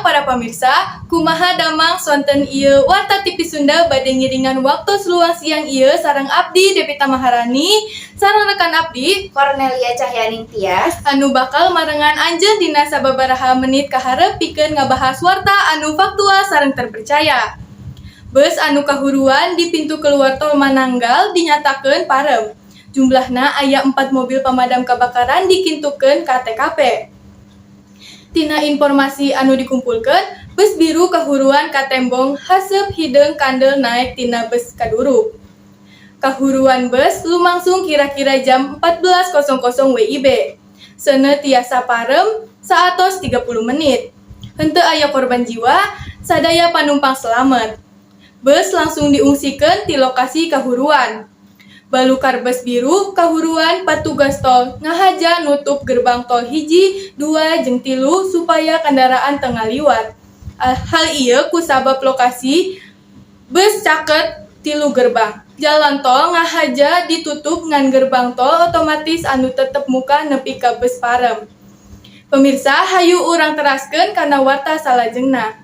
para pemirsa, kumaha damang sonten ieu Warta TV Sunda bade ngiringan waktu seluang siang ieu sareng abdi Devita Maharani sareng rekan abdi Cornelia Cahyaning Tias anu bakal marengan anjeun dina sababaraha menit kaharep pikeun ngabahas warta anu faktual sareng terpercaya. Beus anu kahuruan di pintu keluar tol Mananggal dinyatakeun parem. Jumlahna aya 4 mobil pemadam kebakaran dikintukeun ka TKP. Tina informasi anu dikumpulkeun, bus biru kahuruan ka tembong haseup hideung kandel naek tina bus kaduruk. Kahuruan bus lumangsung kira-kira jam 14.00 WIB. Seuneu tiasa parem saatos 30 menit. Henteu aya korban jiwa, sadaya panumpang selamat. Bus langsung diungsikeun ti lokasi kahuruan. Balukar bus biru kahuruan petugas tol ngahaja nutup gerbang tol 1, 2, jeung 3 supaya kendaraan teu ngaliwat. Hal ieu kusabab lokasi bus caket 3 gerbang. Jalan tol ngahaja ditutup ngan gerbang tol otomatis anu tetep muka nepi ka bus parem. Pemirsa, hayu urang teraskeun kana warta salajengna.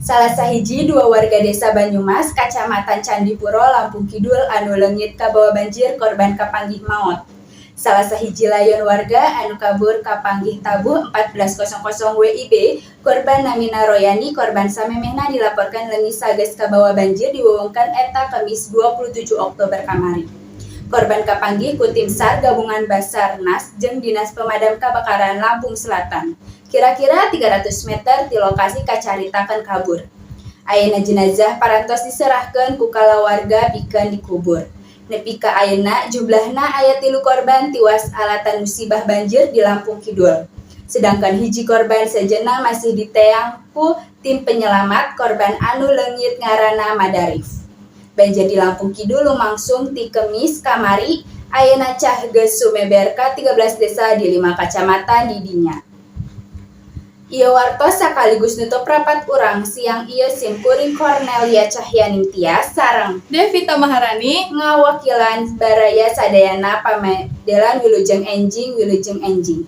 Salah sahiji 2 warga desa Banyumas, Kacamatan Candipuro, Lampung Kidul anu leungit kabawa banjir korban kapanggih maot. Salah sahiji layon warga anu kabur kapanggih tabuh 14.00 WIB, korban namina Royani, korban samemehna dilaporkan leungit sageus kabawa banjir di wewengkon eta Kamis 27 Oktober kamari. Korban kapanggih ku tim SAR gabungan Basarnas jeung Dinas Pemadam Kebakaran Lampung Selatan. Kira-kira 300 meter di lokasi kacaritakeun kabur. Ayeuna jenazah parantos diserahkeun ku kalawarga pikeun dikubur. Nepi ka ayeuna jumlahna aya 3 korban tiwas alatan musibah banjir di Lampung Kidul. Sedangkan hiji korban sejenna masih diteang ku tim penyelamat korban anu leungit ngaranna Madarif. Banjir di Lampung Kidul lumangsung ti Kemis kamari, ayeuna cah geus sumeber ka 13 desa di 5 kacamatan di dinya. Ieu wartos sakaligus nutup rapat urang siang ieu simkuring Cornelia Cahyaning Tias sareng Devita Maharani ngawakilan baraya sadayana pamedelan Wilujeng Enjing.